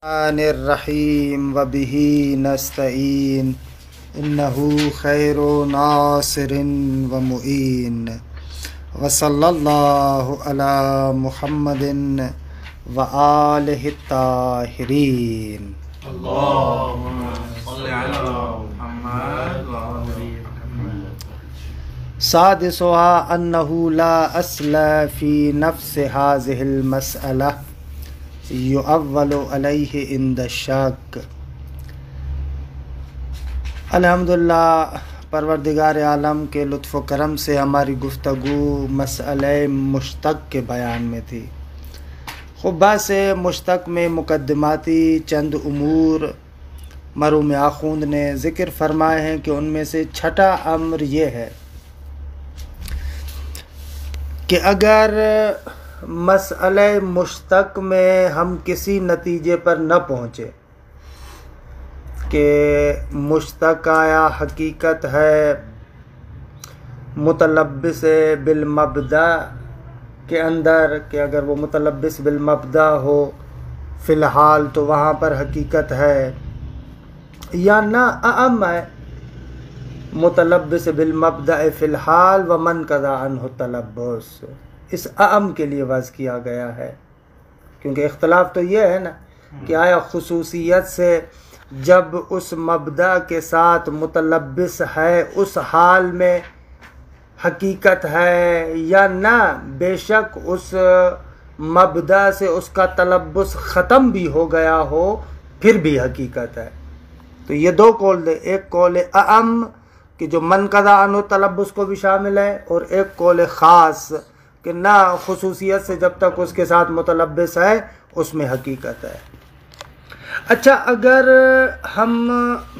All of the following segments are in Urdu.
الرحمن الرحیم وبہ نستعین انہ خیر ناصر ومعین وصلی اللہ علی محمد وآلہ الطاہرین۔ اللہم صلی علی محمد وآلہ محمد۔ سادسها انہ لا اصل فی نفس هذه المسئلہ یؤول علیہ عند الشک۔ الحمدللہ پروردگار عالم کے لطف و کرم سے ہماری گفتگو مسئلہ مشتق کے بیان میں تھی۔ خبہ سے مشتق میں مقدماتی چند امور مرحوم آخوند نے ذکر فرمائے ہیں کہ ان میں سے چھٹا امر یہ ہے کہ اگر مسئلہ مشتق میں ہم کسی نتیجے پر نہ پہنچے کہ مشتق آیا حقیقت ہے متلبس بالمبدا کے اندر، کہ اگر وہ متلبس بالمبدا ہو فی الحال تو وہاں پر حقیقت ہے، یا نہ اعم ہے متلبس بالمبدا فی الحال ومن قضا عنہ التلبس، اس اعم کے لیے وضع کیا گیا ہے، کیونکہ اختلاف تو یہ ہے نا کہ آیا خصوصیت سے جب اس مبدا کے ساتھ متلبس ہے اس حال میں حقیقت ہے، یا نہ بے شک اس مبدا سے اس کا تلبس ختم بھی ہو گیا ہو پھر بھی حقیقت ہے۔ تو یہ دو قول دے، ایک قول اعم کہ جو من قضا عنہ تلبس کو بھی شامل ہے، اور ایک قول خاص کہ نہ خصوصیت سے جب تک اس کے ساتھ متلبس ہے اس میں حقیقت ہے۔ اچھا، اگر ہم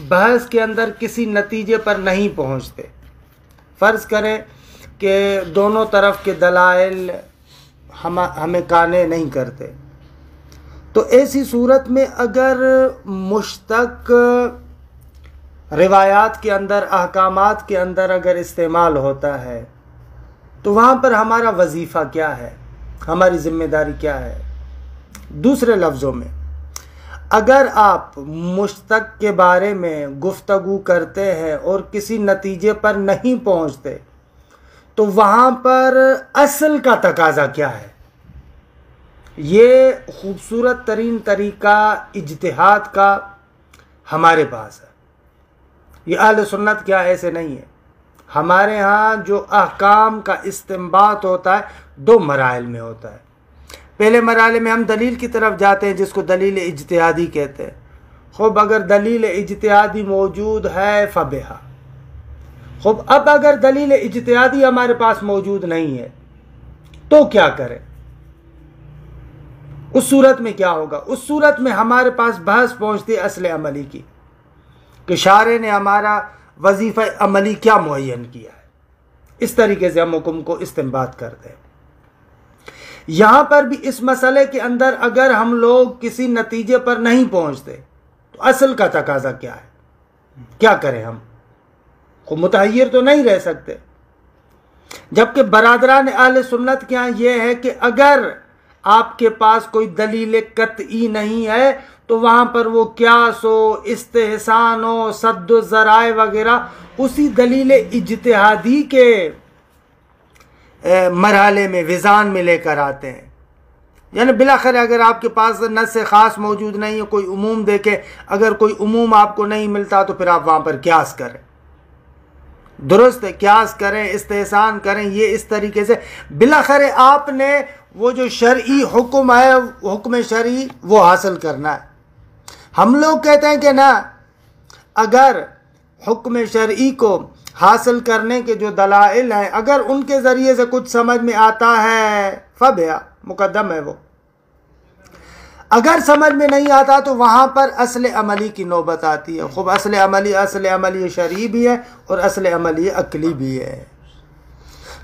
بحث کے اندر کسی نتیجے پر نہیں پہنچتے، فرض کریں کہ دونوں طرف کے دلائل ہمیں قانع نہیں کرتے، تو ایسی صورت میں اگر مشتق روایات کے اندر، احکامات کے اندر اگر استعمال ہوتا ہے تو وہاں پر ہمارا وظیفہ کیا ہے، ہماری ذمہ داری کیا ہے؟ دوسرے لفظوں میں، اگر آپ مشتق کے بارے میں گفتگو کرتے ہیں اور کسی نتیجے پر نہیں پہنچتے تو وہاں پر اصل کا تقاضا کیا ہے؟ یہ خوبصورت ترین طریقہ اجتہاد کا ہمارے پاس ہے۔ یہ اہل سنت کیا ایسے نہیں ہے، ہمارے ہاں جو احکام کا استنباط ہوتا ہے دو مراحل میں ہوتا ہے۔ پہلے مرحلے میں ہم دلیل کی طرف جاتے ہیں جس کو دلیل اجتہادی کہتے ہیں۔ خوب اگر دلیل اجتہادی موجود ہے فبہا، خوب اب اگر دلیل اجتہادی ہمارے پاس موجود نہیں ہے تو کیا کریں؟ اس صورت میں کیا ہوگا؟ اس صورت میں ہمارے پاس بحث پہنچتی ہے اصل عملی کی، کہ شارع نے ہمارا وظیفہ عملی کیا معین کیا ہے، اس طریقے سے ہم حکم کو استنباط کرتے ہیں۔ یہاں پر بھی اس مسئلے کے اندر اگر ہم لوگ کسی نتیجے پر نہیں پہنچتے تو اصل کا تقاضا کیا ہے؟ کیا کریں؟ ہم خود متحیر تو نہیں رہ سکتے، جبکہ برادران اہل سنت کے ہاں یہ ہے کہ اگر آپ کے پاس کوئی دلیل قطعی نہیں ہے تو وہاں پر وہ قیاس ہو، استحسان ہو، سد الذرائع وغیرہ اسی دلیل اجتہادی کے مرحلے میں، وزان میں لے کر آتے ہیں۔ یعنی بلاخر اگر آپ کے پاس نص خاص موجود نہیں ہے، کوئی عموم دیکھے، اگر کوئی عموم آپ کو نہیں ملتا تو پھر آپ وہاں پر قیاس کریں، درست ہے، قیاس کریں، استحسان کریں، یہ اس طریقے سے بلاخر آپ نے وہ جو شرعی حکم ہے، حکم شرعی وہ حاصل کرنا ہے۔ ہم لوگ کہتے ہیں کہ نہ، اگر حکم شرعی کو حاصل کرنے کے جو دلائل ہیں اگر ان کے ذریعے سے کچھ سمجھ میں آتا ہے فبیا، مقدم ہے وہ، اگر سمجھ میں نہیں آتا تو وہاں پر اصل عملی کی نوبت آتی ہے۔ خوب اصل عملی شرعی بھی ہے اور اصل عملی عقلی بھی ہے۔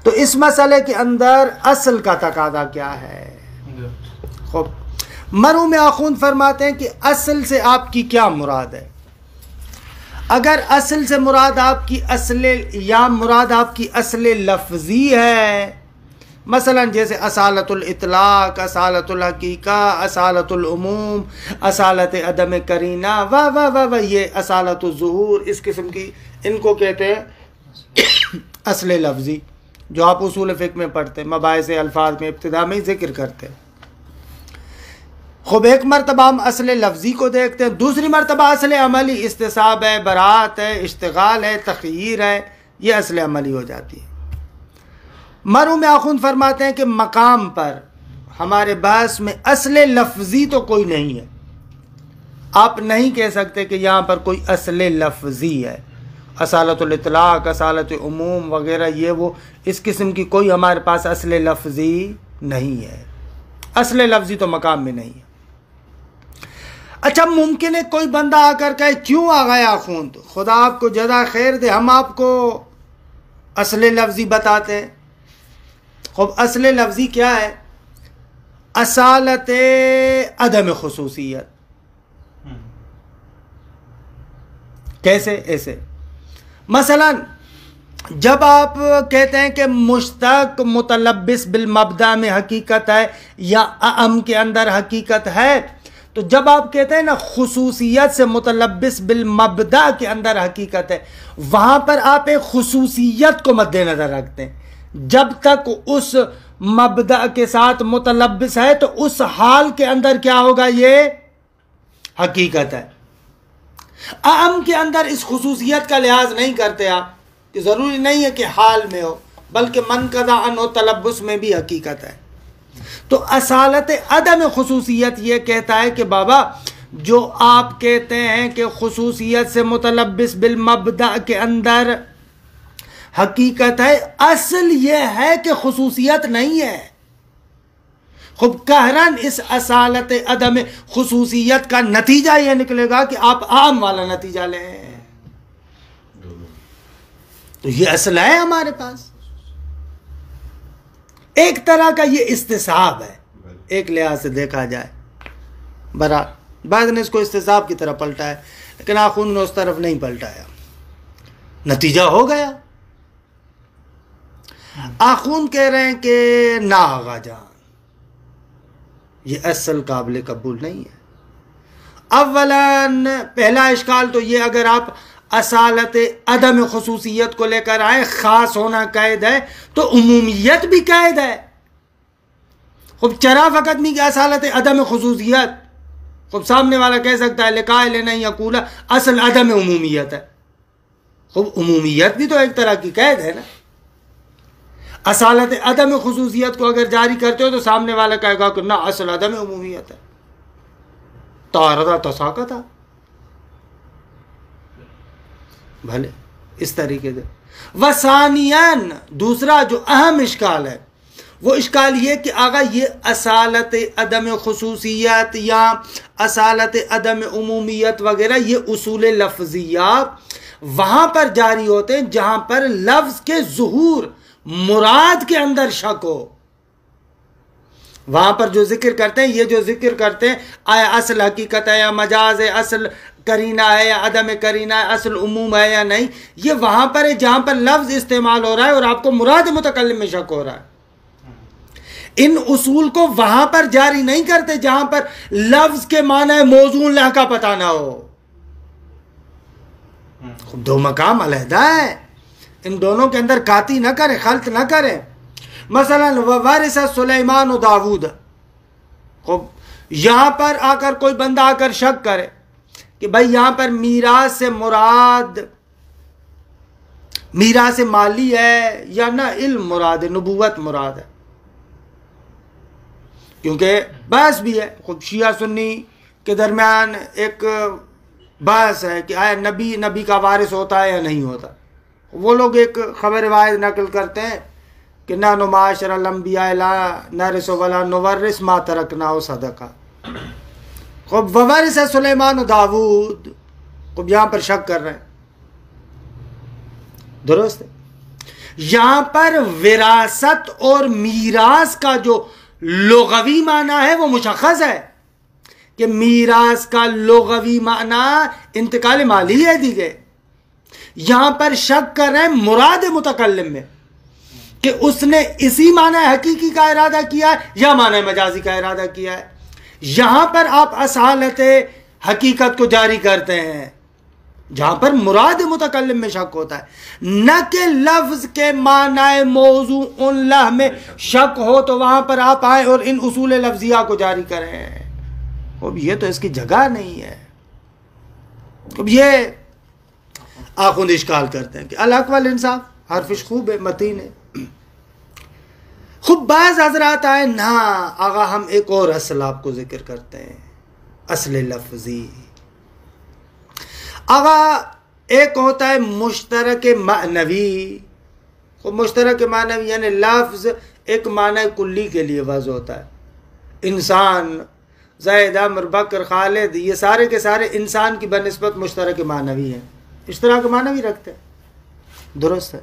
تو اس مسئلے کے اندر اصل کا تقاضا کیا ہے؟ خوب مرحوم آخوند فرماتے ہیں کہ اصل سے آپ کی کیا مراد ہے؟ اگر اصل سے مراد آپ کی اصل یا مراد آپ کی اصل لفظی ہے مثلا جیسے اصالت الاطلاق، اصالت الحقیقہ، اصالت العموم، اصالت عدم قرینہ، واہ واہ واہ واہ، یہ اصالت الظہور، اس قسم کی ان کو کہتے ہیں اصل لفظی، جو آپ اصول فقہ میں پڑھتے ہیں، مباحث الفاظ میں ابتدا میں ذکر کرتے ہیں۔ خوب ایک مرتبہ ہم اصل لفظی کو دیکھتے ہیں، دوسری مرتبہ اصل عملی، استصحاب ہے، برات ہے، اشتغال ہے، تخییر ہے، یہ اصل عملی ہو جاتی ہے۔ مرحوم آخوند فرماتے ہیں کہ مقام پر ہمارے بحث میں اصل لفظی تو کوئی نہیں ہے، آپ نہیں کہہ سکتے کہ یہاں پر کوئی اصل لفظی ہے، اصالت الاطلاق، اصالت عموم وغیرہ، یہ وہ اس قسم کی کوئی ہمارے پاس اصل لفظی نہیں ہے، اصل لفظی تو مقام میں نہیں ہے۔ اچھا ممکن ہے کوئی بندہ آ کر کہے کیوں آ گیا آخوند، خدا آپ کو جزا خیر دے، ہم آپ کو اصل لفظی بتاتے ہیں۔ خب اصل لفظی کیا ہے؟ اصالت عدم خصوصیت۔ کیسے؟ ایسے مثلا جب آپ کہتے ہیں کہ مشتق متلبس بالمبدا میں حقیقت ہے یا اعم کے اندر حقیقت ہے، تو جب آپ کہتے ہیں نا خصوصیت سے متلبس بالمبدا کے اندر حقیقت ہے، وہاں پر آپ ایک خصوصیت کو مد نظر رکھتے ہیں۔ جب تک اس مبدا کے ساتھ متلبس ہے تو اس حال کے اندر کیا ہوگا؟ یہ حقیقت ہے۔ اعم کے اندر اس خصوصیت کا لحاظ نہیں کرتے آپ، کہ ضروری نہیں ہے کہ حال میں ہو، بلکہ منقضا عنہ تلبس میں بھی حقیقت ہے۔ تو اصالت عدم خصوصیت یہ کہتا ہے کہ بابا جو آپ کہتے ہیں کہ خصوصیت سے متلبس بالمبدا کے اندر حقیقت ہے، اصل یہ ہے کہ خصوصیت نہیں ہے۔ خب قہراً اس اصالت عدم خصوصیت کا نتیجہ یہ نکلے گا کہ آپ عام والا نتیجہ لیں، تو یہ اصل ہے ہمارے پاس۔ ایک طرح کا یہ استصحاب ہے، ایک لحاظ سے دیکھا جائے، بعض نے اس کو استصحاب کی طرح پلٹا ہے، لیکن آخوند نے اس طرف نہیں پلٹایا، نتیجہ ہو گیا۔ آخوند کہہ رہے ہیں کہ نا آغا جان، یہ اصل قابل قبول نہیں ہے۔ اولاً پہلا اشکال تو یہ، اگر آپ اصالت عدم خصوصیت کو لے کر آئے، خاص ہونا قید ہے تو عمومیت بھی قید ہے۔ خب چرا فقط نہیں کہ اصالت عدم خصوصیت، خب سامنے والا کہہ سکتا ہے لقائل نہیں یقول اصل عدم عمومیت ہے، خب عمومیت بھی تو ایک طرح کی قید ہے نا۔ اصالت عدم خصوصیت کو اگر جاری کرتے ہو تو سامنے والا کہے گا کہ نہ اصل عدم عمومیت ہے، تعارض تساقط۔ بھلے اس طریقے سے۔ وثانیاً دوسرا جو اہم اشکال ہے وہ اشکال یہ کہ آقا یہ اصالت عدم خصوصیت یا اصالت عدم عمومیت وغیرہ یہ اصول لفظیات وہاں پر جاری ہوتے ہیں جہاں پر لفظ کے ظہور مراد کے اندر شک ہو، وہاں پر جو ذکر کرتے ہیں، یہ جو ذکر کرتے ہیں آیا اصل حقیقت ہے یا مجاز ہے، اصل کرینہ ہے یا عدم کرینہ ہے، اصل عموم ہے یا نہیں، یہ وہاں پر ہے جہاں پر لفظ استعمال ہو رہا ہے اور آپ کو مراد متکلم میں شک ہو رہا ہے۔ ان اصول کو وہاں پر جاری نہیں کرتے جہاں پر لفظ کے معنی موضوع لہ کا پتہ نہ ہو۔ دو مقام علیحدہ ہے، ان دونوں کے اندر کاتی نہ کریں، خلط نہ کریں۔ مثلا وارث سلیمان و داود، یہاں پر آ کر کوئی بندہ آ کر شک کرے کہ بھائی یہاں پر میراث سے مراد میراث مالی ہے یا نہ علم مراد ہے، نبوت مراد ہے، کیونکہ بحث بھی ہے، خود شیعہ سنی کے درمیان ایک بحث ہے کہ آیا نبی کا وارث ہوتا ہے یا نہیں ہوتا۔ وہ لوگ ایک خبر روایت نقل کرتے ہیں کہ نحن معاشر الانبیاء لا نرث ولا نورث ما ترکنا صدقہ۔ خب وارث سلیمان و داود، خب یہاں پر شک کر رہے ہیں، درست ہے۔ یہاں پر وراثت اور میراث کا جو لغوی معنی ہے وہ مشخص ہے کہ میراث کا لغوی معنی انتقال مالی ہے دیگے، یہاں پر شک کر رہے ہیں مراد متکلم میں، کہ اس نے اسی معنی حقیقی کا ارادہ کیا ہے یا معنی مجازی کا ارادہ کیا ہے. یہاں پر آپ اصالت حقیقت کو جاری کرتے ہیں جہاں پر مراد متکلم میں شک ہوتا ہے، نہ کہ لفظ کے معنی موضوع اللہ میں شک ہو تو وہاں پر آپ آئیں اور ان اصول لفظیہ کو جاری کریں. اب یہ تو اس کی جگہ نہیں ہے. اب یہ آخوند اشکال کرتے ہیں کہ الحق والانصاف حرفش خوب ہے، متین ہے. خوب بعض حضرات آئے نا آغا ہم ایک اور اصل آپ کو ذکر کرتے ہیں، اصل لفظی. آغا ایک ہوتا ہے مشترک معنوی. مشترک معنوی یعنی لفظ ایک معنی کلی کے لیے وضع ہوتا ہے. انسان، زید، عمر، بکر، خالد، یہ سارے کے سارے انسان کی بنسبت مشترک معنوی ہیں، اشتراک معنوی رکھتے ہیں. درست ہے.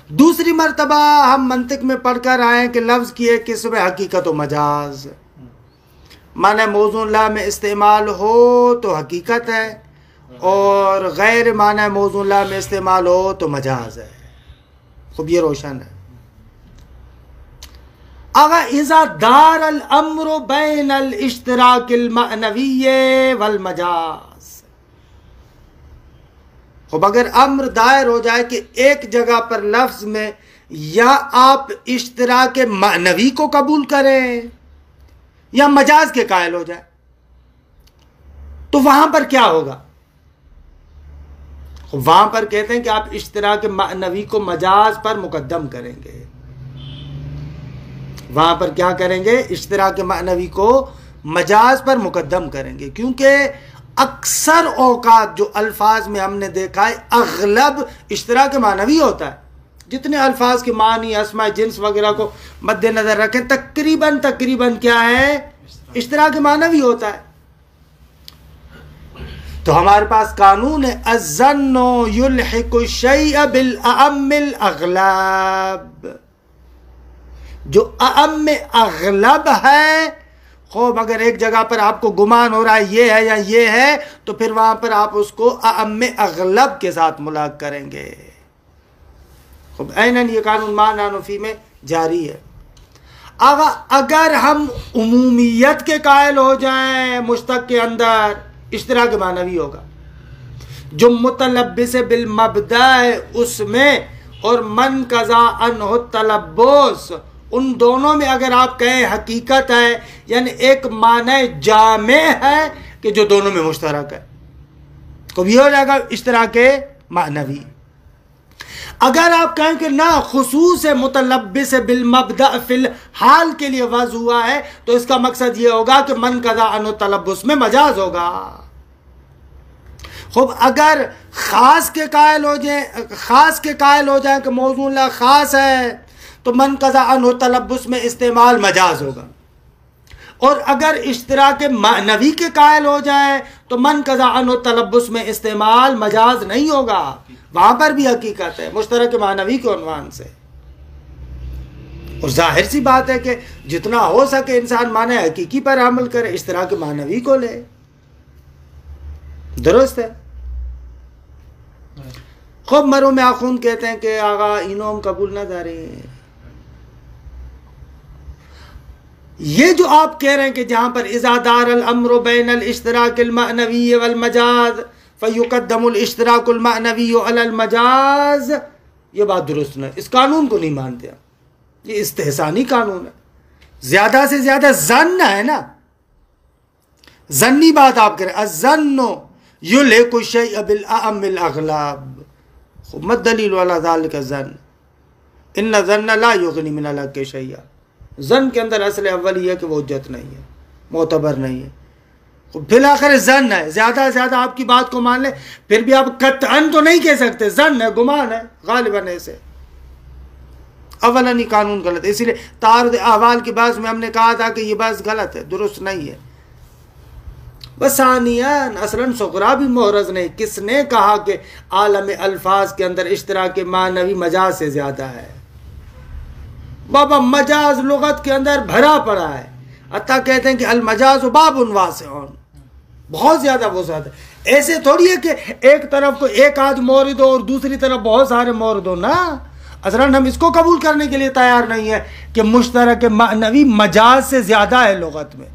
دوسری مرتبہ ہم منطق میں پڑھ کر آئے کہ لفظ کی ایک قسم حقیقت و مجاز. معنی موضوع اللہ میں استعمال ہو تو حقیقت ہے اور غیر معنی موضوع اللہ میں استعمال ہو تو مجاز ہے. خوب یہ روشن ہے. اذا اذا دار الامر بین الاشتراک المعنوی والمجاز. خوب اگر امر دائر ہو جائے کہ ایک جگہ پر لفظ میں یا آپ اشتراک معنوی کو قبول کریں یا مجاز کے قائل ہو جائے تو وہاں پر کیا ہوگا؟ وہاں پر کہتے ہیں کہ آپ اشتراک معنوی کو مجاز پر مقدم کریں گے. وہاں پر کیا کریں گے؟ اشتراک معنوی کو مجاز پر مقدم کریں گے، کیونکہ اکثر اوقات جو الفاظ میں ہم نے دیکھا ہے اغلب اشتراک معنوی ہوتا ہے. جتنے الفاظ کے معنی، اسماء جنس وغیرہ کو مد نظر رکھیں تقریباً کیا ہے؟ اشتراک معنوی ہوتا ہے. تو ہمارے پاس قانون ہے الظن یلحق الشیء بالاعم الاغلب. جو اعم اغلب ہے، خوب اگر ایک جگہ پر آپ کو گمان ہو رہا ہے یہ ہے یا یہ ہے تو پھر وہاں پر آپ اس کو اعم اغلب کے ساتھ ملاق کریں گے. خوب عیناً یہ قانون معنی نفی میں جاری ہے. اگر ہم عمومیت کے قائل ہو جائیں مشتق کے اندر اشتراک معنوی ہوگا. جو متلبس بالمبدا ہے اس میں اور من قضا عنہ التلبس، ان دونوں میں اگر آپ کہیں حقیقت ہے یعنی ایک معنی جامع ہے کہ جو دونوں میں مشترک ہے تو یہ ہو جائے گا اشتراک معنوی. اگر آپ کہیں کہ نہ خصوص متلبس بالمبدا فی الحال کے لیے وضع ہوا ہے تو اس کا مقصد یہ ہوگا کہ من قضا عنہ التلبس میں مجاز ہوگا. خوب اگر خاص کے قائل ہو جائیں کہ موضوع اللہ خاص ہے تو من قضا عنہ تلبس میں استعمال مجاز ہوگا. اور اگر اشتراک معنوی کے قائل ہو جائیں تو من قضا عنہ تلبس میں استعمال مجاز نہیں ہوگا. وہاں پر بھی حقیقت ہے مشترک معنوی کے عنوان سے. اور ظاہر سی بات ہے کہ جتنا ہو سکے انسان معنی حقیقی پر عمل کرے، اشتراک معنوی کو لے. درست ہے. خوب مرو میں آخون کہتے ہیں کہ آغا انہوں ہم قبول نہ دارے. یہ جو آپ کہہ رہے ہیں کہ جہاں پر اذا دار الامر بین الاشتراک المعنوی والمجاز فیقدم الاشتراک المعنوی علی المجاز، یہ بات درست نہیں. اس قانون کو نہیں مانتے آپ. یہ استحسانی قانون ہے. زیادہ سے زیادہ ظن ہے نا، ظنی بات آپ کریں. الظن یلحق الشیء بالاعم الاغلب. مت دلیل والا ذالک الظن ان الظن لا یغنی من الحق شیئا. ظن کے اندر اصل اول یہ ہے کہ وہ حجت نہیں ہے، معتبر نہیں ہے. بالآخر ظن ہے، زیادہ سے زیادہ آپ کی بات کو مان لیں، پھر بھی آپ قطعاً تو نہیں کہہ سکتے. ظن ہے، گمان ہے غالباً ایسے. اولاً یہ قانون غلط ہے. اسی لیے تعارض احوال کی بحث میں ہم نے کہا تھا کہ یہ بحث غلط ہے، درست نہیں ہے. بس ثانیاً اصلاً صغرا بھی محرز نہیں. کس نے کہا کہ عالم الفاظ کے اندر اشتراک معنوی مجاز سے زیادہ ہے؟ بابا مجاز لغت کے اندر بھرا پڑا ہے. حتیٰ کہتے ہیں کہ المجاز باب واسع، بہت زیادہ وسعت ہے. ایسے تھوڑی ہے کہ ایک طرف کو ایک آدھ مورد ہو اور دوسری طرف بہت سارے مورد ہو نا. اصلاً ہم اس کو قبول کرنے کے لیے تیار نہیں ہے کہ مشترک معنوی مجاز سے زیادہ ہے لغت میں.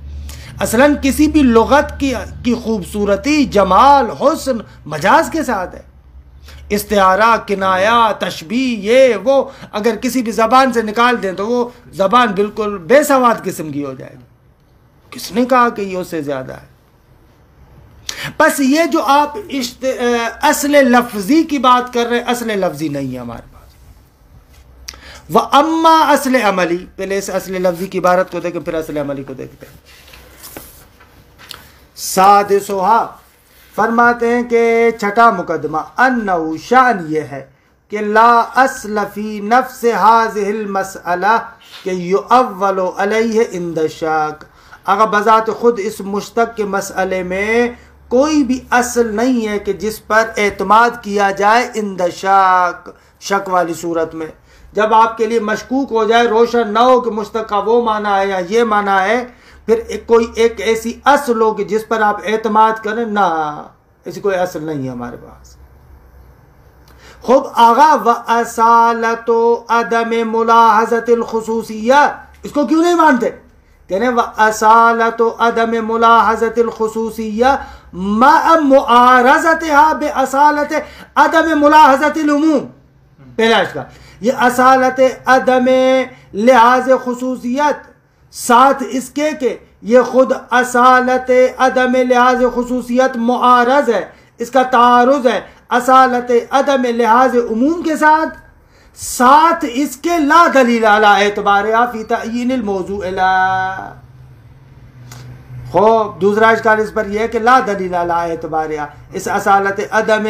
اصلاً کسی بھی لغت کی خوبصورتی، جمال، حسن مجاز کے ساتھ ہے. استعارہ، کنایہ، تشبیہ، یہ وہ اگر کسی بھی زبان سے نکال دیں تو وہ زبان بالکل بے سواد قسم کی ہو جائے گی. کس نے کہا کہ یہ اس سے زیادہ ہے؟ بس یہ جو آپ اصل لفظی کی بات کر رہے ہیں، اصل لفظی نہیں ہے ہمارے پاس. وَأَمَّا اصل عملی، پہلے اس اصل لفظی کی عبارت کو دیکھیں پھر اصل عملی کو دیکھتے ہیں. سادسوہا، فرماتے ہیں کہ چھٹا مقدمہ، انہو شان یہ ہے کہ لا اصل فی نفس ہذہ المسئلہ کہ یؤول علیہ عند الشک. اگر بذات خود اس مشتق کے مسئلے میں کوئی بھی اصل نہیں ہے کہ جس پر اعتماد کیا جائے عند الشک، شک والی صورت میں. جب آپ کے لیے مشکوک ہو جائے، روشن نہ ہو کہ مشتق کا وہ معنی ہے یا یہ معنی ہے، پھر کوئی ایک ایسی اصل ہو کہ جس پر آپ اعتماد کریں، نہ، ایسی کوئی اصل نہیں ہے ہمارے پاس. خوب آغا وَأَصَالَةُ عَدَمِ مُلَاحَظَةِ الْخُصُوصِيَّةِ، اس کو کیوں نہیں مانتے؟ کہنے وَأَصَالَةُ عَدَمِ مُلَاحَظَةِ الْخُصُوصِيَّةِ مَعَ مُعَارَضَتِهَا بِأَصَالَةِ عَدَمِ مُلَاحَظَةِ الْعُمُومِ. پہلا اشکال، یہ اصالت عدم لحاظ خصوصیت ساتھ اس کے کہ یہ خود اصالت عدم لحاظ خصوصیت معارض ہے، اس کا تعارض ہے اصالت عدم لحاظ عموم کے ساتھ اس کے لا دلیل علی اعتبارها فی تعیین الموضوع لا. خوب دوسرا اشکال اس پر یہ ہے کہ لا دلیل علی اعتبارها، اس اصالت عدم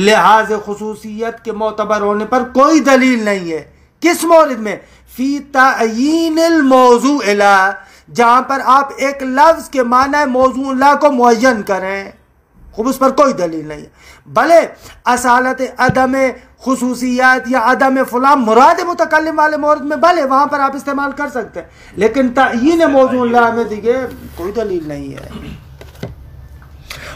لحاظ خصوصیت کے معتبر ہونے پر کوئی دلیل نہیں ہے. کس مورد میں؟ فی تعیین الموضوع لا، جہاں پر آپ ایک لفظ کے معنی موضوع لا کو معین کریں، خوب اس پر کوئی دلیل نہیں ہے. بلے اصالت عدم خصوصیات یا عدم فلاں مراد متکلم والے مورد میں بلے وہاں پر آپ استعمال کر سکتے ہیں، لیکن تعیین موضوع لا میں دیکھیں کوئی دلیل نہیں ہے.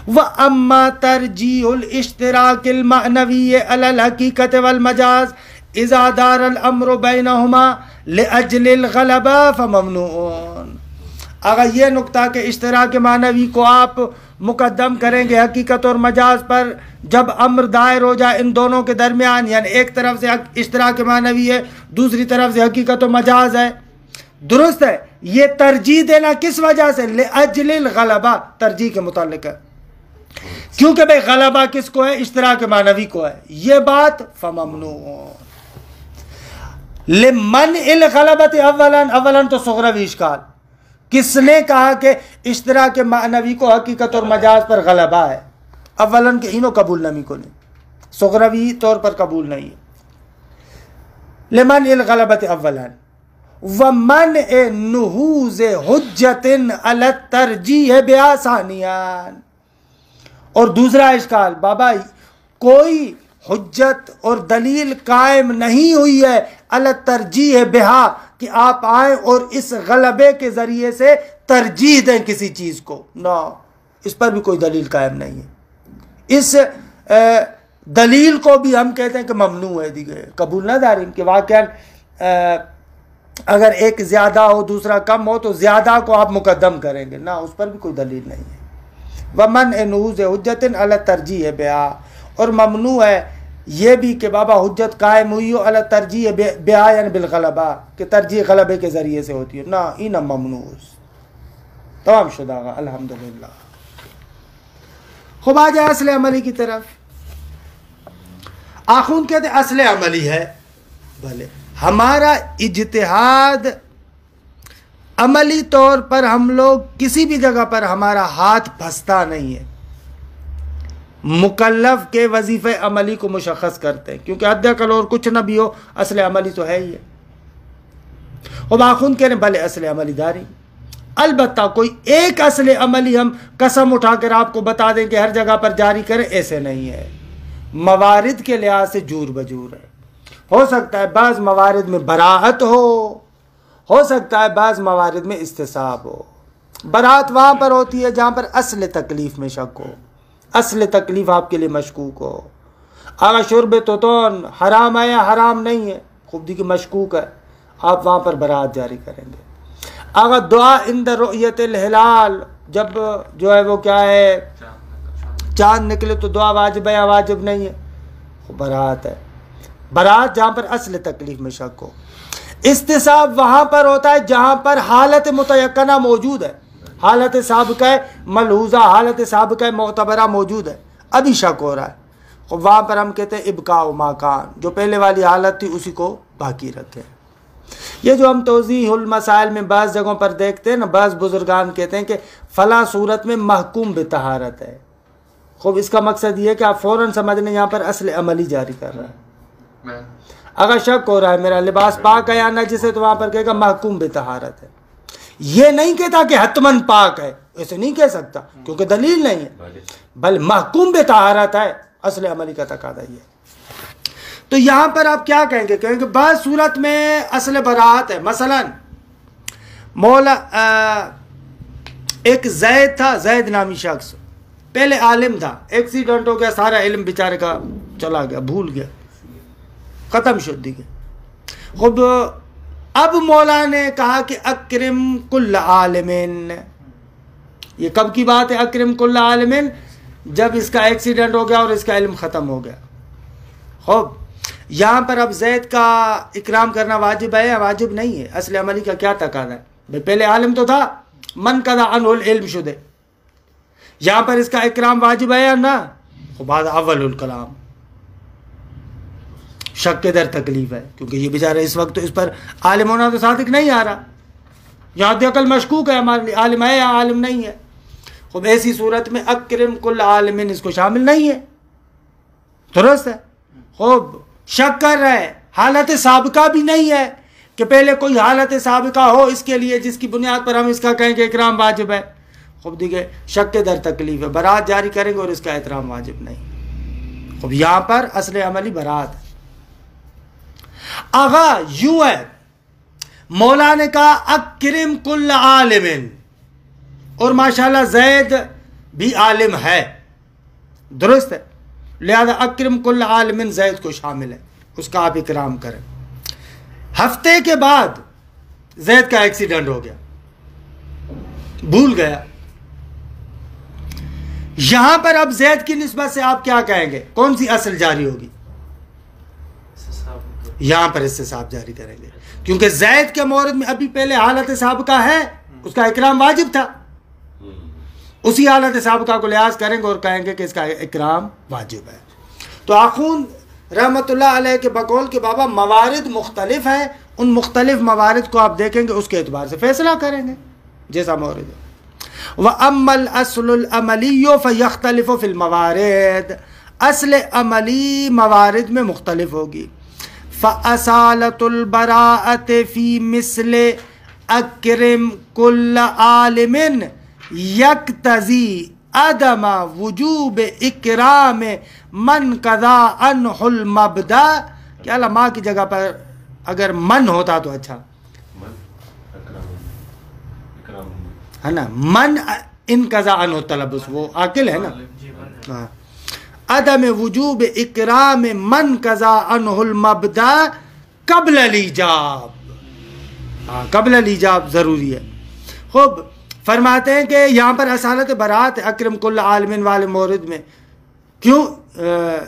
وَأَمَّا تَرْجِيحُ الْإِشْتِرَاكِ الْمَعْنَوِيِّ عَلَى الْحَقِيقَةِ وَالْمَجَازِ إِذَا دَارَ الْأَمْرُ بَيْنَهُمَا لِأَجْلِ الْغَلَبَةِ فَمَمْنُوعٌ. اگر یہ نقطہ کہ اشتراک معنوی کو آپ مقدم کریں گے حقیقت اور مجاز پر جب امر دائر ہو جائے ان دونوں کے درمیان، یعنی ایک طرف سے اشتراک معنوی ہے، دوسری طرف سے حقیقت و مجاز ہے، درست ہے. یہ ترجیح دینا کس وجہ سے؟ لِأَجْلِ الْغَلَبَةِ، ترجیح کے متعلق ہے، کیونکہ بھئی غلبہ کس کو ہے؟ اشتراک معنوی کو ہے. یہ بات فممنوع. لِمَنْعِ الْغَلَبَةِ اولا تو صغروی اشکال، کس نے کہا کہ اشتراک معنوی کو حقیقت اور مجاز پر غلبہ ہے؟ اولاً کہ انہوں قبول نمی کو نہیں، صغروی طور پر قبول نہیں ہے. لمن الغلبت اولاً ومنع نہوز حجت علی الترجیح بہا ثانیاً. اور دوسرا اشکال، بابا کوئی حجت اور دلیل قائم نہیں ہوئی ہے علی الترجیح بہا کہ آپ آئیں اور اس غلبے کے ذریعے سے ترجیح دیں کسی چیز کو، نہ، اس پر بھی کوئی دلیل قائم نہیں ہے. اس دلیل کو بھی ہم کہتے ہیں کہ ممنوع ہے، دیگر قبول نہ داریم کہ واقعا اگر ایک زیادہ ہو دوسرا کم ہو تو زیادہ کو آپ مقدم کریں گے، نہ، اس پر بھی کوئی دلیل نہیں ہے. وَمَنْعِ نُہُوزِ حُجَّةٍ عَلَى التَّرْجِیحِ بِهَا، اور ممنوع ہے یہ بھی کہ بابا حجت قائم ہوئی ہو علی ترجیح بہا یعنی بالغلبہ، کہ ترجیح غلبے کے ذریعے سے ہوتی ہے، نہ، این ممنوع. تمام شدہ گا الحمدللہ. خوب آ جائے اصل عملی کی طرف. آخون کہتے ہیں اصل عملی ہے، بھلے ہمارا اجتہاد عملی طور پر ہم لوگ کسی بھی جگہ پر ہمارا ہاتھ پھنستا نہیں ہے، مکلف کے وظیفے عملی کو مشخص کرتے ہیں، کیونکہ حد اقل اور کچھ نہ بھی ہو اصل عملی تو ہے ہی ہے. اور آخون کہنے بھلے اصل عملی داری، البتہ کوئی ایک اصل عملی ہم قسم اٹھا کر آپ کو بتا دیں کہ ہر جگہ پر جاری کریں، ایسے نہیں ہے. موارد کے لحاظ سے جور بجور ہے. ہو سکتا ہے بعض موارد میں براعت ہو سکتا ہے بعض موارد میں استصحاب ہو. براعت وہاں پر ہوتی ہے جہاں پر اصل تکلیف میں شک ہو، اصل تکلیف آپ کے لیے مشکوک ہو. آگا شرب توتون حرام ہے یا حرام نہیں ہے؟ خوب دیکھیے مشکوک ہے، آپ وہاں پر برات جاری کریں گے۔ آگا دعا عند رؤیت الہلال، جب جو ہے وہ کیا ہے چاند نکلے تو دعا واجب ہے یا واجب نہیں ہے؟ برات ہے، برات جہاں پر اصل تکلیف میں شک ہو۔ استصحاب وہاں پر ہوتا ہے جہاں پر حالت متیقنہ موجود ہے، حالت سابقہ ملحوظہ، حالت سابقہ معتبرہ موجود ہے، ابھی شک ہو رہا ہے، وہاں پر ہم کہتے ہیں ابقاء ما کان، جو پہلے والی حالت تھی اسی کو باقی رکھیں۔ یہ جو ہم توضیح المسائل میں بعض جگہوں پر دیکھتے ہیں نا، بعض بزرگان کہتے ہیں کہ فلاں صورت میں محکوم بطہارت ہے، خوب اس کا مقصد یہ ہے کہ آپ فوراً سمجھ لیں یہاں پر اصل عملی جاری کر رہا ہے۔ اگر شک ہو رہا ہے میرا لباس پاک ہے یا نجس ہے تو وہاں پر کہے گا محکوم بطہارت ہے، یہ نہیں کہتا کہ حتماً پاک ہے، ایسے نہیں کہہ سکتا کیونکہ دلیل نہیں ہے، بل محکوم بطہارت ہے، اصل عملی کا تقاضا یہ ہے۔ تو یہاں پر آپ کیا کہیں گے؟ کہیں گے بعض صورت میں اصل برات ہے، مثلا مولا ایک زید تھا، زید نامی شخص پہلے عالم تھا، ایکسیڈنٹ ہو گیا، سارا علم بیچارے کا چلا گیا، بھول گیا، ختم شد دی گیا۔ خود اب مولا نے کہا کہ اکرم کل عالمین، یہ کب کی بات ہے اکرم کل عالمین؟ جب اس کا ایکسیڈنٹ ہو گیا اور اس کا علم ختم ہو گیا۔ خوب یہاں پر اب زید کا اکرام کرنا واجب ہے یا واجب نہیں ہے؟ اصل عملی کا کیا تقاضا ہے؟ بھئی پہلے عالم تو تھا، من قضا عنہ العلم شدے، یہاں پر اس کا اکرام واجب ہے یا نہ؟ بعد اول الکلام شک کے در تکلیف ہے، کیونکہ یہ بیچارہ اس وقت تو اس پر عالم ہونا تو صادق نہیں آ رہا، یہاں عقل مشکوک ہے ہمارے لیے عالم ہے یا عالم نہیں ہے۔ خوب ایسی صورت میں اکرم کل عالمین اس کو شامل نہیں ہے، درست ہے۔ خوب شک کر رہا ہے، حالت سابقہ بھی نہیں ہے کہ پہلے کوئی حالت سابقہ ہو اس کے لیے جس کی بنیاد پر ہم اس کا کہیں کہ اکرام واجب ہے۔ خوب دیکھیں شک کے در تکلیف ہے، برات جاری کریں گے اور اس کا احترام واجب نہیں۔ خوب یہاں پر اصل عملی برات ہے۔ آغا یوں ہے، مولا نے کہا اکرم کل عالمین، اور ماشاءاللہ زید بھی عالم ہے، درست ہے، لہذا اکرم کل عالمین زید کو شامل ہے، اس کا آپ اکرام کریں۔ ہفتے کے بعد زید کا ایکسیڈنٹ ہو گیا، بھول گیا، یہاں پر اب زید کی نسبت سے آپ کیا کہیں گے؟ کون سی اصل جاری ہوگی؟ یہاں پر استصحاب جاری کریں گے، کیونکہ زید کے مورد میں ابھی پہلے حالت سابقہ ہے، اس کا اکرام واجب تھا، اسی حالت سابقہ کو لحاظ کریں گے اور کہیں گے کہ اس کا اکرام واجب ہے۔ تو آخون رحمت اللہ علیہ کے بقول کے بابا موارد مختلف ہیں، ان مختلف موارد کو آپ دیکھیں گے، اس کے اعتبار سے فیصلہ کریں گے جیسا مورد ہے۔ وَأَمَّا الْأَصْلُ الْعَمَلِيُّ فَيَخْتَلِفُ فِي الْمَوَارِدِ، اصل عملی موارد میں مختلف ہوگی۔ فَأَصَالَةُ الْبَرَاءَةِ فِي مِثْلِ أَكْرِمْ كُلَّ عَالِمٍ یقتضی عدم وجوب اکرام من قضا عنہ المبدا، کہ اللہ ماں کی جگہ پر اگر من ہوتا تو اچھا ہے نا، من ان قضا عنہ تلبس، وہ عاقل ہے نا۔ عدم وجوب اکرام من قضا عنہ المبدا قبل الایجاب، قبل الایجاب ضروری ہے۔ خوب فرماتے ہیں کہ یہاں پر اصالت برات اکرم کل عالمین والے مورد میں، کیوں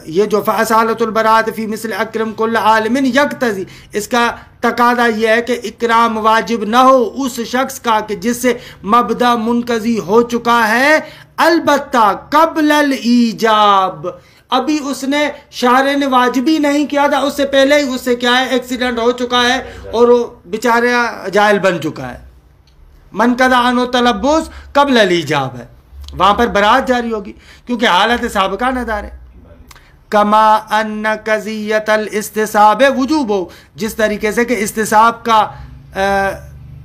یہ جو فاصالت البرات فی مثل اکرم کل عالمین یقتضی، اس کا تقاضا یہ ہے کہ اکرام واجب نہ ہو اس شخص کا کہ جس سے مبدا منقضی ہو چکا ہے، البتہ قبل الایجاب، ابھی اس نے شارع نے واجبی نہیں کیا تھا، اس سے پہلے ہی اس سے کیا ہے ایکسیڈنٹ ہو چکا ہے اور وہ بیچارہ جاہل بن چکا ہے۔ من قضا عنہ تلبس قبل الایجاب ہے، وہاں پر برات جاری ہوگی کیونکہ حالت سابقہ نظر ہے۔ کما ان قضیت الاستصحاب وجوب ہو، جس طریقے سے کہ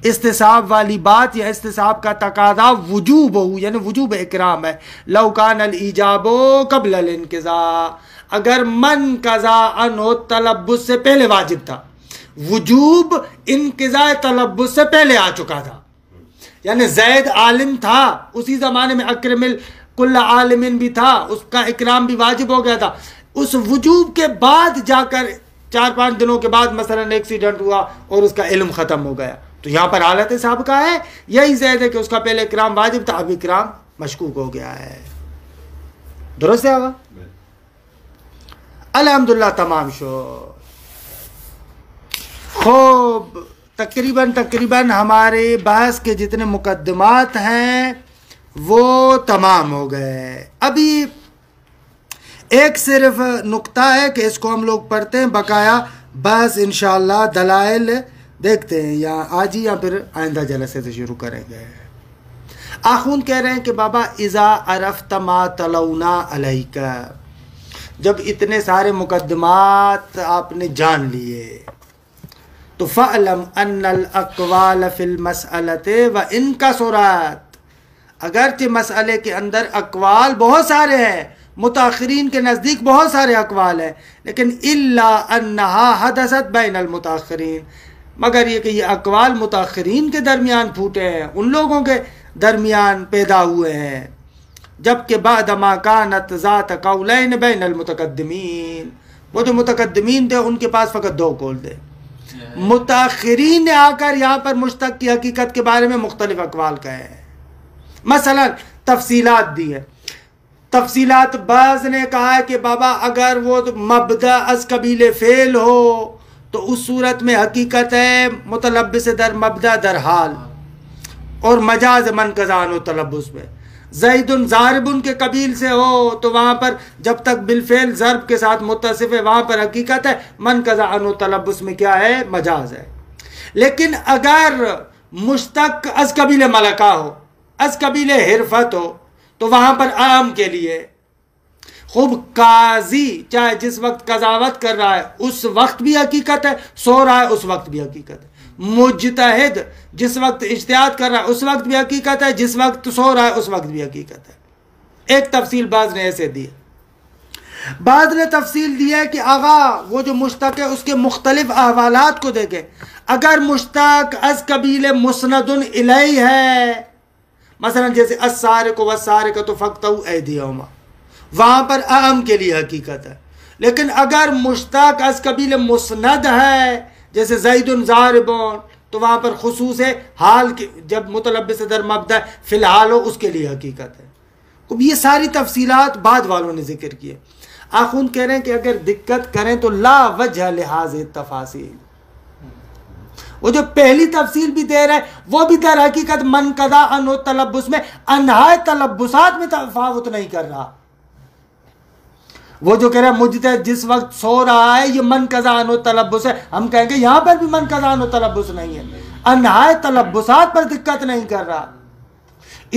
استصحاب والی بات یا استصحاب کا تقاضا وجوب ہو، یعنی وجوب اکرام ہے۔ لو کان الایجاب قبل الانقضاء، اگر من قضا عنہ تلبس سے پہلے واجب تھا، وجوب انقضاء تلبس سے پہلے آ چکا تھا، یعنی زید عالم تھا اسی زمانے میں، اکرم کل عالمین بھی تھا، اس کا اکرام بھی واجب ہو گیا تھا، اس وجوب کے بعد جا کر 4-5 دنوں کے بعد مثلا ایکسیڈنٹ ہوا اور اس کا علم ختم ہو گیا، تو یہاں پر حالت سابقہ ہے، یہی زید ہے کہ اس کا پہلے اکرام واجب تھا، اب اکرام مشکوک ہو گیا ہے. درست ہے؟ الحمدللہ تمام شو. خوب، تقریباً ہمارے بحث کے جتنے مقدمات ہیں وہ تمام ہو گئے. ابھی ایک صرف نقطہ ہے کہ اس کو ہم لوگ پڑھتے ہیں، بقایا بحث انشاءاللہ دلائل دیکھتے ہیں، یا آج ہی یا پھر آئندہ جلسے سے شروع کریں گے. آخون کہہ رہے ہیں کہ بابا اذا عرفت ما تلونا علیک، جب اتنے سارے مقدمات آپ نے جان لیے تو فَعْلَمْ أَنَّ الْأَقْوَالَ فِي الْمَسْأَلَةِ وَإِنْ كَثُرَتْ، اگرچہ مسئلے کے اندر اقوال بہت سارے ہیں، متاخرین کے نزدیک بہت سارے اقوال ہیں، لیکن إِلَّا أَنَّهَا حَدَثَتْ بَيْنَ الْمُتَاخِرِينَ، مگر یہ کہ یہ اقوال متاخرین کے درمیان پھوٹے ہیں، ان لوگوں کے درمیان پیدا ہوئے ہیں. جبکہ بعد ما كانت ذات قولین بین المتقدمین، وہ جو متقدمین تھے ان کے پاس فقط 2 قول تھے. متاخرین نے آ کر یہاں پر مشتق کی حقیقت کے بارے میں مختلف اقوال کہے ہیں، مثلا تفصیلات دی ہے. تفصیلات بعض نے کہا ہے کہ بابا اگر وہ مبدا از قبیل فعل ہو تو اس صورت میں حقیقت ہے متلبس در مبدا در حال، اور مجاز من قضان و تلبس میں. زید ضارب کے قبیل سے ہو تو وہاں پر جب تک بالفعل ضرب کے ساتھ متصف ہے وہاں پر حقیقت ہے، من قضان و تلبس میں کیا ہے؟ مجاز ہے. لیکن اگر مشتق از قبیل ملکہ ہو، از قبیل حرفت ہو، تو وہاں پر عام کے لیے خوب قاضی چاہے جس وقت قضاوت کر رہا ہے اس وقت بھی حقیقت ہے، سو رہا ہے اس وقت بھی حقیقت ہے. مجتہد جس وقت اجتہاد کر رہا ہے اس وقت بھی حقیقت ہے، جس وقت سو رہا ہے اس وقت بھی حقیقت ہے. ایک تفصیل بعض نے ایسے دی ہے. بعض نے تفصیل دی ہے کہ آغا وہ جو مشتق ہے اس کے مختلف احوالات کو دیکھیں. اگر مشتق از قبیل مسند الیہ ہے، مثلا جیسے السارق والسارقۃ فاقطعوا ایدیہما، وہاں پر اعم کے لیے حقیقت ہے. لیکن اگر مشتق از قبیل مسند ہے جیسے زید ضارب، تو وہاں پر خصوص ہے حال کے، جب متلبس در مبدا فی الحال ہو اس کے لیے حقیقت ہے. یہ ساری تفصیلات بعد والوں نے ذکر کیے. آخون کہہ رہے ہیں کہ اگر دقت کریں تو لا وجہ لحاظ تفاصیل، وہ جو پہلی تفصیل بھی دے رہا ہے وہ بھی در حقیقت من قضا عنہ تلبس میں انہائے تلبسات میں تفاوت نہیں کر رہا. وہ جو کہہ رہا ہے مجتہد جس وقت سو رہا ہے یہ من قضا عنہ تلبس ہے، ہم کہیں گے یہاں پر بھی من قضا عنہ تلبس نہیں ہے، انہائے تلبسات پر دقت نہیں کر رہا،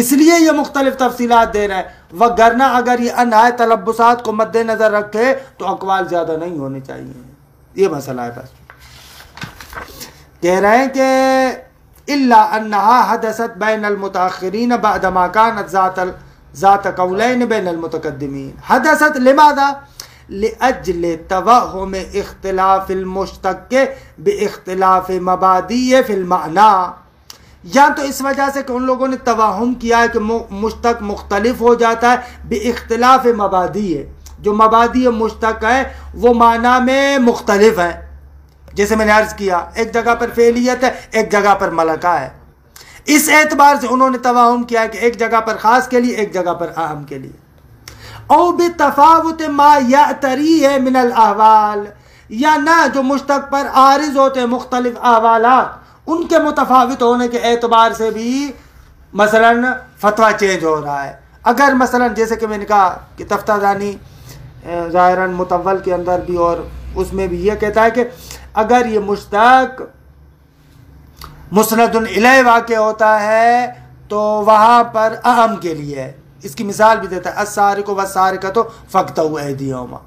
اس لیے یہ مختلف تفصیلات دے رہا ہے. وگرنہ اگر یہ انہائے تلبسات کو مد نظر رکھے تو اقوال زیادہ نہیں ہونے چاہیے. یہ مسئلہ ہے. بس کہہ رہے ہیں کہ الا انها حدثت بین المتاخرین بعد ما كانت ذات قولین بین المتقدمین. حدثت لماذا؟ لأجل توہم اختلاف المشتق باختلاف مبادی فی المعنی، یا تو اس وجہ سے کہ ان لوگوں نے توہم کیا ہے کہ مشتق مختلف ہو جاتا ہے باختلاف مبادی، جو مبادی مشتق ہے وہ معنی میں مختلف ہیں. جیسے میں نے عرض کیا ایک جگہ پر فعلیت ہے ایک جگہ پر ملکہ ہے، اس اعتبار سے انہوں نے توہم کیا ہے کہ ایک جگہ پر خاص کے لیے ایک جگہ پر عام کے لیے. او بتفاوت ما یعتری ہے من الاحوال، یا نہ جو مشتق پر عارض ہوتے ہیں مختلف احوالات ان کے متفاوت ہونے کے اعتبار سے بھی مثلا فتویٰ چینج ہو رہا ہے. اگر مثلا جیسے کہ میں نے کہا کہ تفتازانی ظاہراً متول کے اندر بھی اور اس میں بھی یہ کہتا ہے کہ اگر یہ مشتق مسند الیہ واقع ہوتا ہے تو وہاں پر اعم کے لیے ہے. اس کی مثال بھی دیتا ہے السارق والسارقۃ فاقطعوا ایدیہما.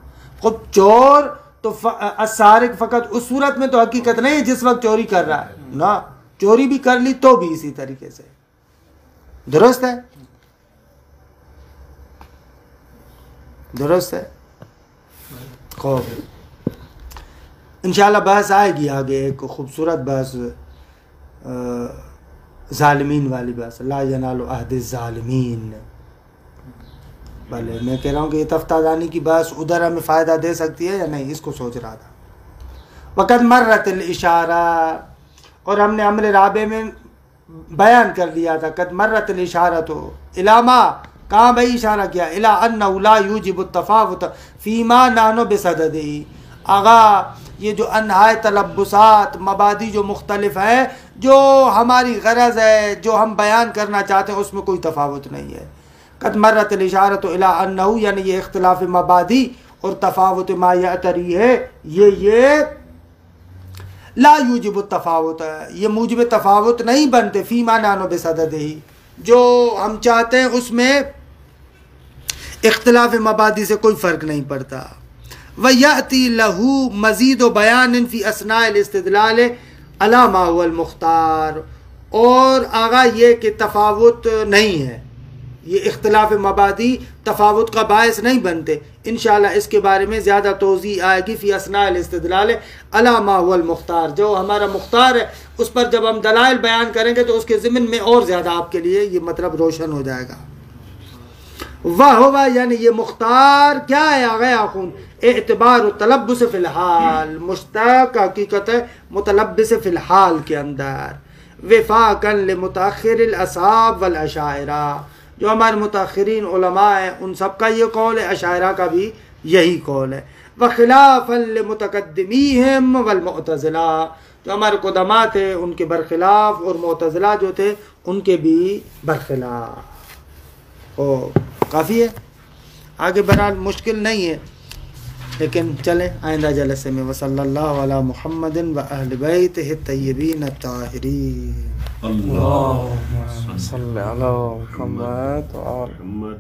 خب چور تو السارق فقط اس صورت میں تو حقیقت نہیں جس وقت چوری کر رہا ہے، نہ چوری بھی کر لی تو بھی اسی طریقے سے. درست ہے؟ درست ہے. خوب انشاءاللہ بحث آئے گی آگے، ایک خوبصورت بحث ظالمین والی بحث، لا ینال عہد الظالمین. بھلے میں کہہ رہا ہوں کہ یہ تفتہ دانی کی بحث ادھر ہمیں فائدہ دے سکتی ہے یا نہیں، اس کو سوچ رہا تھا. وقت مرت الاشارہ، اور ہم نے امر رابع میں بیان کر لیا تھا، قد مرت الاشارہ تو علامہ کہاں بھائی اشارہ کیا، الا انہ لا یوجب التفاوت فیما نحن بصددہ. آغا یہ جو انہائے تلبسات مبادی جو مختلف ہیں، جو ہماری غرض ہے، جو ہم بیان کرنا چاہتے ہیں، اس میں کوئی تفاوت نہیں ہے. قد مرت الاشارۃ الی انہ، یعنی یہ اختلاف مبادی اور تفاوت ما یعتری ہے، یہ لا یوجب التفاوت ہے، یہ موجب تفاوت نہیں بنتے، فیما نحن بصددہ، جو ہم چاہتے ہیں اس میں اختلاف مبادی سے کوئی فرق نہیں پڑتا. وَيَأْتِي لَهُ مزید و بیان فی اثناء الاستدلال علی ما هو المختار. اور آگا یہ کہ تفاوت نہیں ہے، یہ اختلاف مبادی تفاوت کا باعث نہیں بنتے. انشاءاللہ اس کے بارے میں زیادہ توضیح آئے گی فی اثناء الاستدلال علی ما هو المختار. جو ہمارا مختار ہے اس پر جب ہم دلائل بیان کریں گے تو اس کے ضمن میں اور زیادہ آپ کے لیے یہ مطلب روشن ہو جائے گا. وَهُوَ، یعنی یہ مختار کیا ہے آگے آخون، اعتبار تلبس فی الحال، مشتق حقیقت ہے متلبس فی الحال کے اندر. وفاقا لمتاخر الاصحاب والاشاعرہ، جو ہمارے متاخرین علماء ہیں ان سب کا یہ قول ہے، اشاعرہ کا بھی یہی قول ہے. وخلافا لمتقدمیہم والمعتزلہ، جو ہمارے قدماء تھے ان کے برخلاف، اور معتزلہ جو تھے ان کے بھی برخلاف. کافی ہے، آگے بہرحال مشکل نہیں ہے، لیکن چلیں آئندہ جلسے میں. وصلی اللہ علی محمد و اہل بیتہ الطیبین الطاہرین. اللهم صل على محمد وعلى